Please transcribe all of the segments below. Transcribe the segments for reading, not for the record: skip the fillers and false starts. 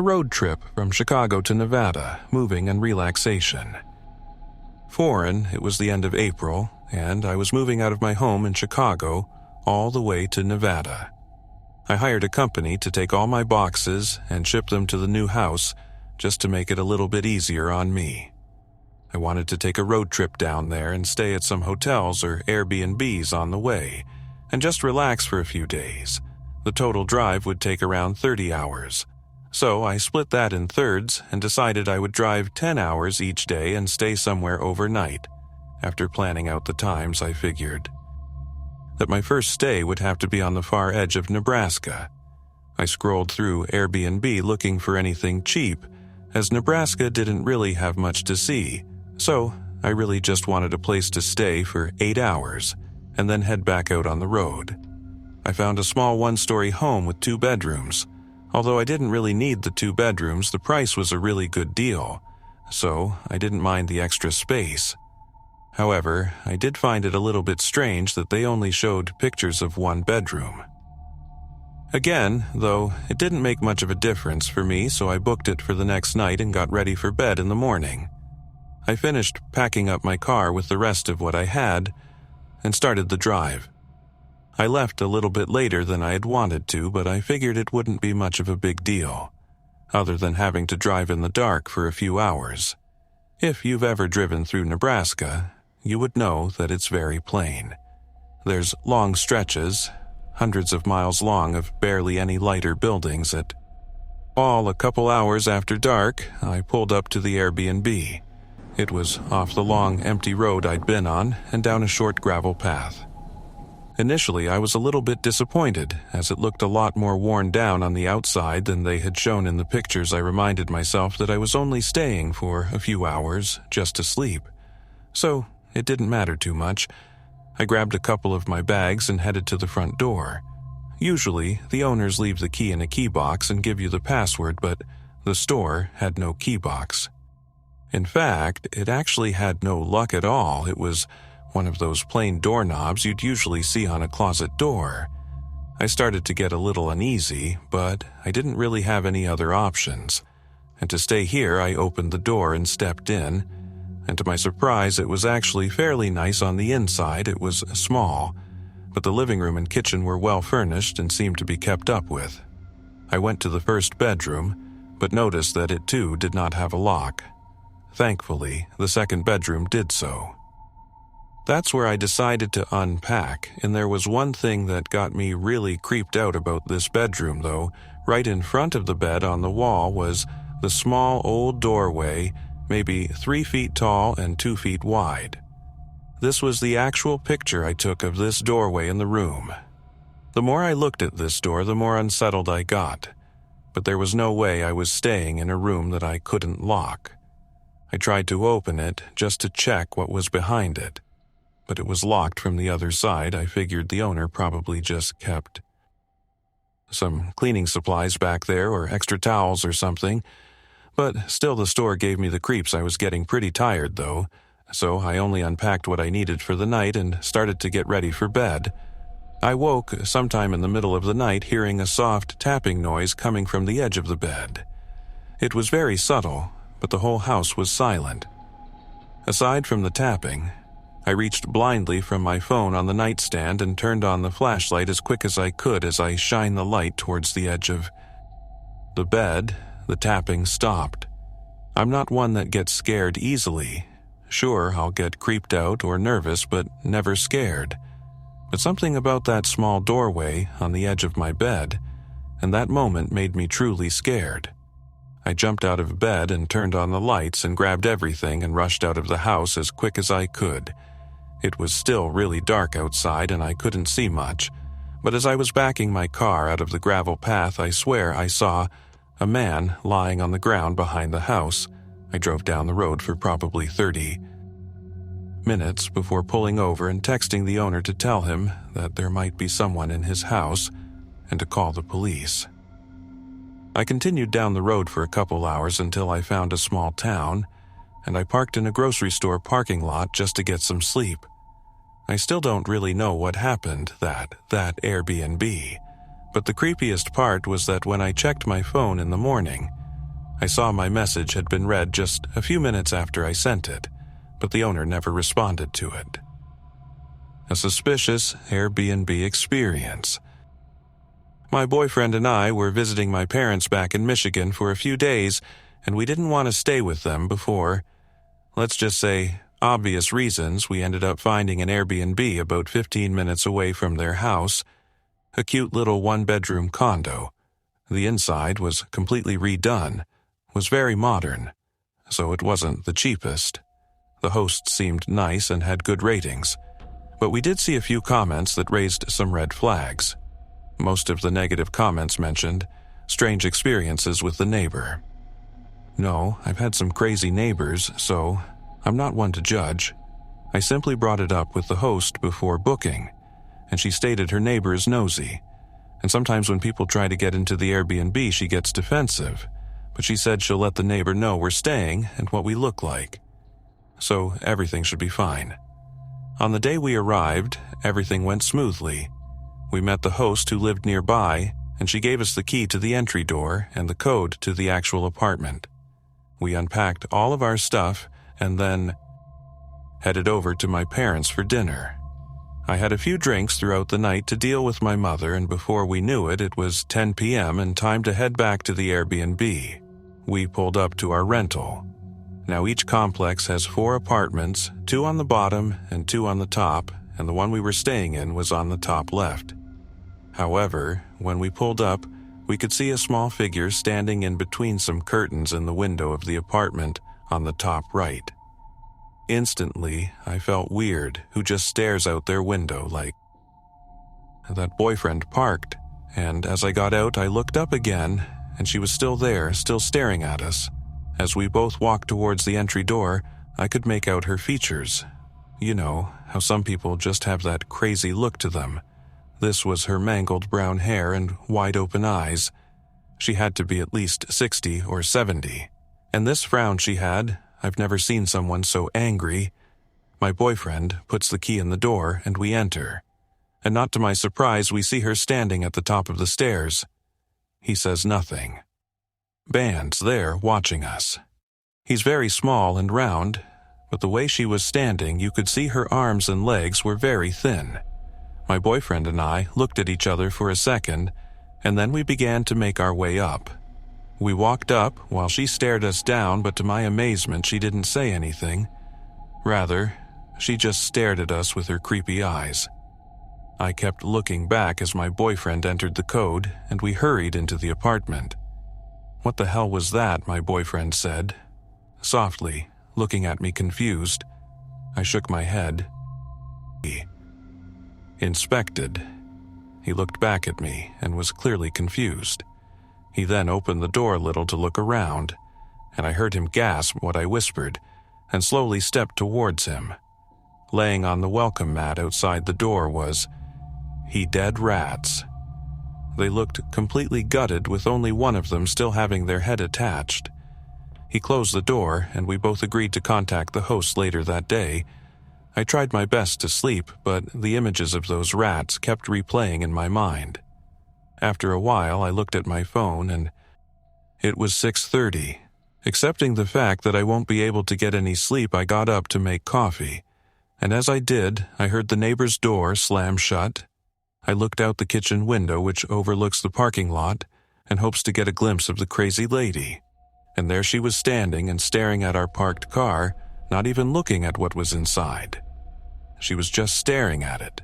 A road trip from Chicago to Nevada, moving and relaxation. Foreign, it was the end of April, and I was moving out of my home in Chicago all the way to Nevada. I hired a company to take all my boxes and ship them to the new house just to make it a little bit easier on me. I wanted to take a road trip down there and stay at some hotels or Airbnbs on the way, and just relax for a few days. The total drive would take around 30 hours. So I split that in thirds and decided I would drive 10 hours each day and stay somewhere overnight. After planning out the times, I figured that my first stay would have to be on the far edge of Nebraska. I scrolled through Airbnb looking for anything cheap, as Nebraska didn't really have much to see, so I really just wanted a place to stay for 8 hours and then head back out on the road. I found a small one-story home with 2 bedrooms. Although I didn't really need the 2 bedrooms, the price was a really good deal, so I didn't mind the extra space. However, I did find it a little bit strange that they only showed pictures of 1 bedroom. Again, though, it didn't make much of a difference for me, so I booked it for the next night and got ready for bed in the morning. I finished packing up my car with the rest of what I had and started the drive. I left a little bit later than I had wanted to, but I figured it wouldn't be much of a big deal, other than having to drive in the dark for a few hours. If you've ever driven through Nebraska, you would know that it's very plain. There's long stretches, hundreds of miles long, of barely any lighter buildings at all. A couple hours after dark, I pulled up to the Airbnb. It was off the long, empty road I'd been on and down a short gravel path. Initially, I was a little bit disappointed, as it looked a lot more worn down on the outside than they had shown in the pictures. I reminded myself that I was only staying for a few hours, just to sleep. So, it didn't matter too much. I grabbed a couple of my bags and headed to the front door. Usually, the owners leave the key in a key box and give you the password, but the store had no key box. In fact, it actually had no luck at all. It was one of those plain doorknobs you'd usually see on a closet door. I started to get a little uneasy, but I didn't really have any other options. And to stay here, I opened the door and stepped in. And to my surprise, it was actually fairly nice on the inside. It was small, but the living room and kitchen were well furnished and seemed to be kept up with. I went to the first bedroom, but noticed that it too did not have a lock. Thankfully, the second bedroom did so. That's where I decided to unpack, and there was one thing that got me really creeped out about this bedroom, though. Right in front of the bed on the wall was the small old doorway, maybe 3 feet tall and 2 feet wide. This was the actual picture I took of this doorway in the room. The more I looked at this door, the more unsettled I got, but there was no way I was staying in a room that I couldn't lock. I tried to open it just to check what was behind it, but it was locked from the other side. I figured the owner probably just kept some cleaning supplies back there or extra towels or something. But still, the store gave me the creeps. I was getting pretty tired, though, so I only unpacked what I needed for the night and started to get ready for bed. I woke sometime in the middle of the night hearing a soft tapping noise coming from the edge of the bed. It was very subtle, but the whole house was silent. Aside from the tapping, I reached blindly from my phone on the nightstand and turned on the flashlight as quick as I could. As I shined the light towards the edge of the bed, the tapping stopped. I'm not one that gets scared easily. Sure, I'll get creeped out or nervous, but never scared. But something about that small doorway on the edge of my bed, and that moment made me truly scared. I jumped out of bed and turned on the lights and grabbed everything and rushed out of the house as quick as I could. It was still really dark outside and I couldn't see much, but as I was backing my car out of the gravel path, I swear I saw a man lying on the ground behind the house. I drove down the road for probably 30 minutes before pulling over and texting the owner to tell him that there might be someone in his house and to call the police. I continued down the road for a couple hours until I found a small town, and I parked in a grocery store parking lot just to get some sleep. I still don't really know what happened that Airbnb, but the creepiest part was that when I checked my phone in the morning, I saw my message had been read just a few minutes after I sent it, but the owner never responded to it. A suspicious Airbnb experience. My boyfriend and I were visiting my parents back in Michigan for a few days, and we didn't want to stay with them before, let's just say, obvious reasons. We ended up finding an Airbnb about 15 minutes away from their house, a cute little one-bedroom condo. The inside was completely redone, was very modern, so it wasn't the cheapest. The host seemed nice and had good ratings, but we did see a few comments that raised some red flags. Most of the negative comments mentioned strange experiences with the neighbor. No, I've had some crazy neighbors, so I'm not one to judge. I simply brought it up with the host before booking, and she stated her neighbor is nosy, and sometimes when people try to get into the Airbnb she gets defensive, but she said she'll let the neighbor know we're staying and what we look like. So everything should be fine. On the day we arrived, everything went smoothly. We met the host who lived nearby, and she gave us the key to the entry door and the code to the actual apartment. We unpacked all of our stuff and then headed over to my parents for dinner. I had a few drinks throughout the night to deal with my mother, and before we knew it, it was 10 p.m. and time to head back to the Airbnb. We pulled up to our rental. Now each complex has 4 apartments, 2 on the bottom and 2 on the top, and the one we were staying in was on the top left. However, when we pulled up, we could see a small figure standing in between some curtains in the window of the apartment on the top right. Instantly, I felt weird, who just stares out their window like. That boyfriend parked, and as I got out I looked up again, and she was still there, still staring at us. As we both walked towards the entry door, I could make out her features. You know, how some people just have that crazy look to them. This was her mangled brown hair and wide-open eyes. She had to be at least 60 or 70. And this frown she had, I've never seen someone so angry. My boyfriend puts the key in the door and we enter. And not to my surprise, we see her standing at the top of the stairs. He says nothing. Band's there watching us. He's very small and round, but the way she was standing, you could see her arms and legs were very thin. My boyfriend and I looked at each other for a second, and then we began to make our way up. We walked up while she stared us down, but to my amazement, she didn't say anything. Rather, she just stared at us with her creepy eyes. I kept looking back as my boyfriend entered the code, and we hurried into the apartment. "What the hell was that?" my boyfriend said, softly, looking at me confused. I shook my head. He inspected. He looked back at me and was clearly confused. He then opened the door a little to look around, and I heard him gasp what I whispered, and slowly stepped towards him. Laying on the welcome mat outside the door was he dead rats. They looked completely gutted, with only one of them still having their head attached. He closed the door, and we both agreed to contact the host later that day. I tried my best to sleep, but the images of those rats kept replaying in my mind. After a while, I looked at my phone, and it was 6:30. Accepting the fact that I won't be able to get any sleep, I got up to make coffee. And as I did, I heard the neighbor's door slam shut. I looked out the kitchen window, which overlooks the parking lot, and hopes to get a glimpse of the crazy lady. And there she was standing and staring at our parked car, not even looking at what was inside. She was just staring at it.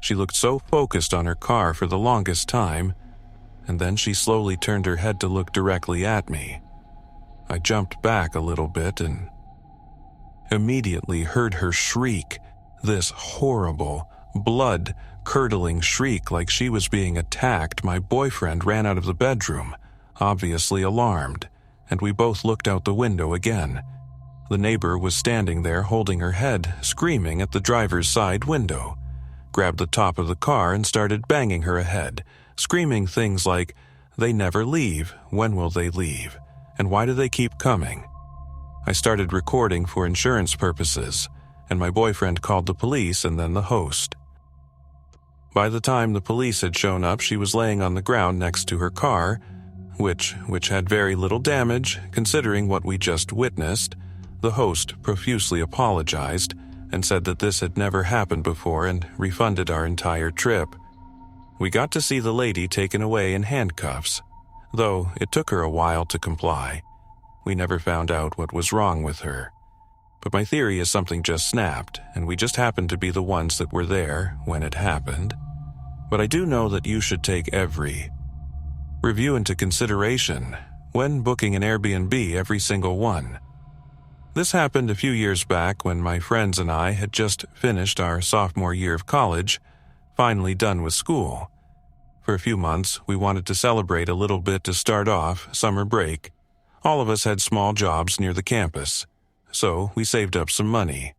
She looked so focused on her car for the longest time, and then she slowly turned her head to look directly at me. I jumped back a little bit and immediately heard her shriek, this horrible, blood-curdling shriek like she was being attacked. My boyfriend ran out of the bedroom, obviously alarmed, and we both looked out the window again. The neighbor was standing there holding her head, screaming at the driver's side window, grabbed the top of the car and started banging her ahead, screaming things like, "They never leave, when will they leave, and why do they keep coming?" I started recording for insurance purposes, and my boyfriend called the police and then the host. By the time the police had shown up, she was laying on the ground next to her car, which had very little damage considering what we just witnessed. The host profusely apologized and said that this had never happened before and refunded our entire trip. We got to see the lady taken away in handcuffs, though it took her a while to comply. We never found out what was wrong with her. But my theory is something just snapped, and we just happened to be the ones that were there when it happened. But I do know that you should take every review into consideration when booking an Airbnb, every single one. This happened a few years back when my friends and I had just finished our sophomore year of college, finally done with school. For a few months, we wanted to celebrate a little bit to start off summer break. All of us had small jobs near the campus, so we saved up some money.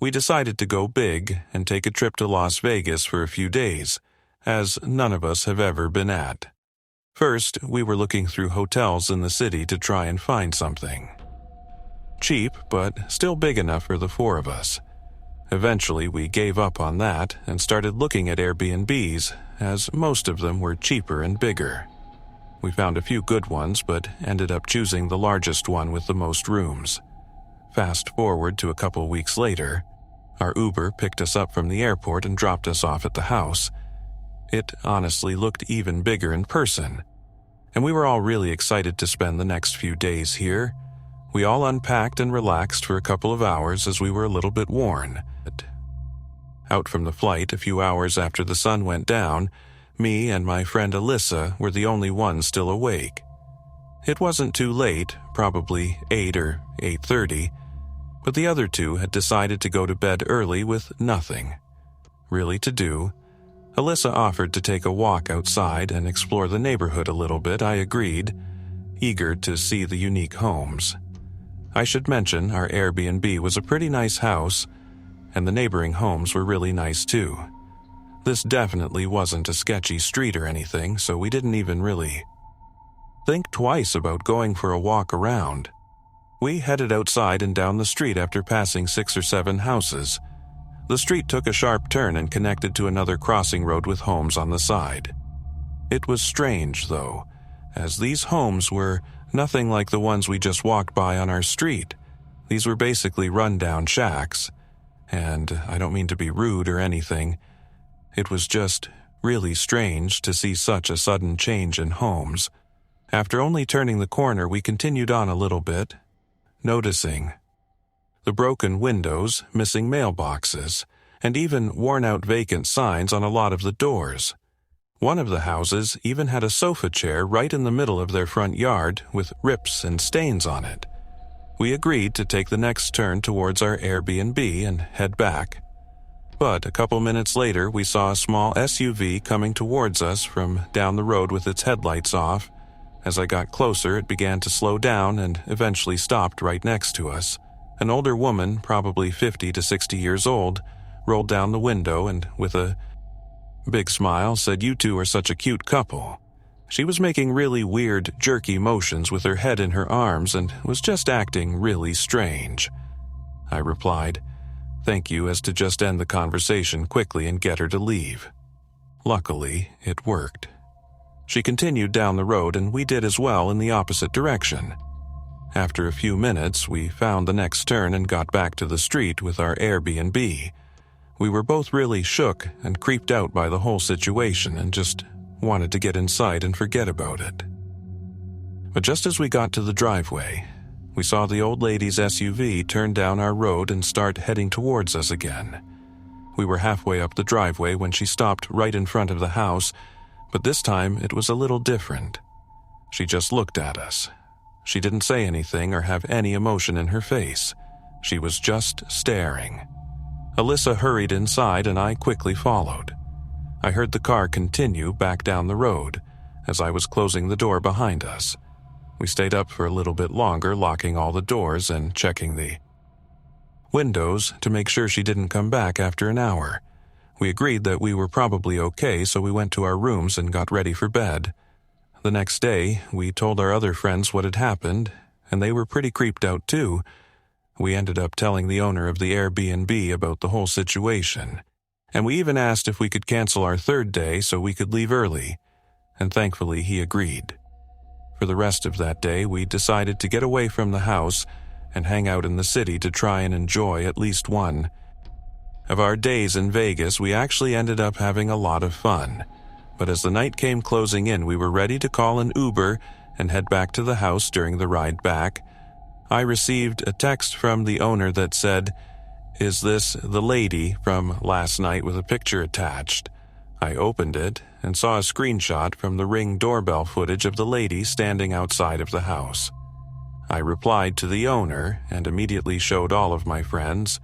We decided to go big and take a trip to Las Vegas for a few days, as none of us have ever been at. First, we were looking through hotels in the city to try and find something cheap, but still big enough for the four of us. Eventually, we gave up on that and started looking at Airbnbs, as most of them were cheaper and bigger. We found a few good ones, but ended up choosing the largest one with the most rooms. Fast forward to a couple weeks later, our Uber picked us up from the airport and dropped us off at the house. It honestly looked even bigger in person, and we were all really excited to spend the next few days here. We all unpacked and relaxed for a couple of hours as we were a little bit worn. Out from the flight a few hours after the sun went down, me and my friend Alyssa were the only ones still awake. It wasn't too late, probably 8 or 8:30, but the other two had decided to go to bed early with nothing really to do. Alyssa offered to take a walk outside and explore the neighborhood a little bit. I agreed, eager to see the unique homes. I should mention our Airbnb was a pretty nice house, and the neighboring homes were really nice too. This definitely wasn't a sketchy street or anything, so we didn't even really think twice about going for a walk around. We headed outside and down the street after passing 6 or 7 houses. The street took a sharp turn and connected to another crossing road with homes on the side. It was strange, though, as these homes were nothing like the ones we just walked by on our street. These were basically run-down shacks, and I don't mean to be rude or anything. It was just really strange to see such a sudden change in homes. After only turning the corner, we continued on a little bit, noticing the broken windows, missing mailboxes, and even worn-out vacant signs on a lot of the doors. One of the houses even had a sofa chair right in the middle of their front yard with rips and stains on it. We agreed to take the next turn towards our Airbnb and head back. But a couple minutes later, we saw a small SUV coming towards us from down the road with its headlights off. As I got closer, it began to slow down and eventually stopped right next to us. An older woman, probably 50 to 60 years old, rolled down the window and, with a big smile, said, "You two are such a cute couple." She was making really weird, jerky motions with her head in her arms and was just acting really strange. I replied, "Thank you," as to just end the conversation quickly and get her to leave. Luckily, it worked. She continued down the road and we did as well in the opposite direction. After a few minutes, we found the next turn and got back to the street with our Airbnb. We were both really shook and creeped out by the whole situation and just wanted to get inside and forget about it. But just as we got to the driveway, we saw the old lady's SUV turn down our road and start heading towards us again. We were halfway up the driveway when she stopped right in front of the house, but this time it was a little different. She just looked at us. She didn't say anything or have any emotion in her face. She was just staring. Alyssa hurried inside and I quickly followed. I heard the car continue back down the road as I was closing the door behind us. We stayed up for a little bit longer, locking all the doors and checking the windows to make sure she didn't come back after an hour. We agreed that we were probably okay, so we went to our rooms and got ready for bed. The next day, we told our other friends what had happened, and they were pretty creeped out too. We ended up telling the owner of the Airbnb about the whole situation, and we even asked if we could cancel our third day so we could leave early, and thankfully he agreed. For the rest of that day, we decided to get away from the house and hang out in the city to try and enjoy at least one. Of our days in Vegas, we actually ended up having a lot of fun. But as the night came closing in, we were ready to call an Uber and head back to the house. During the ride back, I received a text from the owner that said, "Is this the lady from last night?" with a picture attached. I opened it and saw a screenshot from the Ring doorbell footage of the lady standing outside of the house. I replied to the owner and immediately showed all of my friends.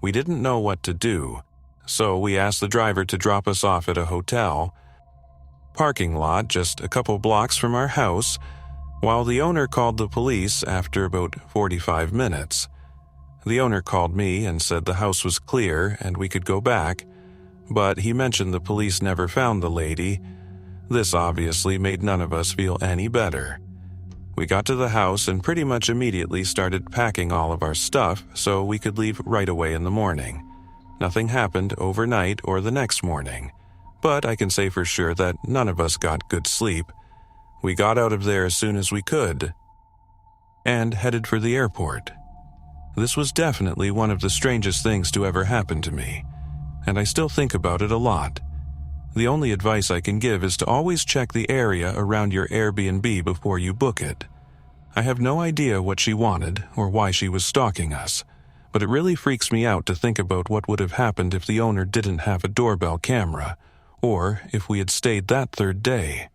We didn't know what to do, so we asked the driver to drop us off at a hotel parking lot just a couple blocks from our house, while the owner called the police after about 45 minutes. The owner called me and said the house was clear and we could go back, but he mentioned the police never found the lady. This obviously made none of us feel any better. We got to the house and pretty much immediately started packing all of our stuff so we could leave right away in the morning. Nothing happened overnight or the next morning, but I can say for sure that none of us got good sleep. We got out of there as soon as we could and headed for the airport. This was definitely one of the strangest things to ever happen to me, and I still think about it a lot. The only advice I can give is to always check the area around your Airbnb before you book it. I have no idea what she wanted or why she was stalking us, but it really freaks me out to think about what would have happened if the owner didn't have a doorbell camera, or if we had stayed that third day.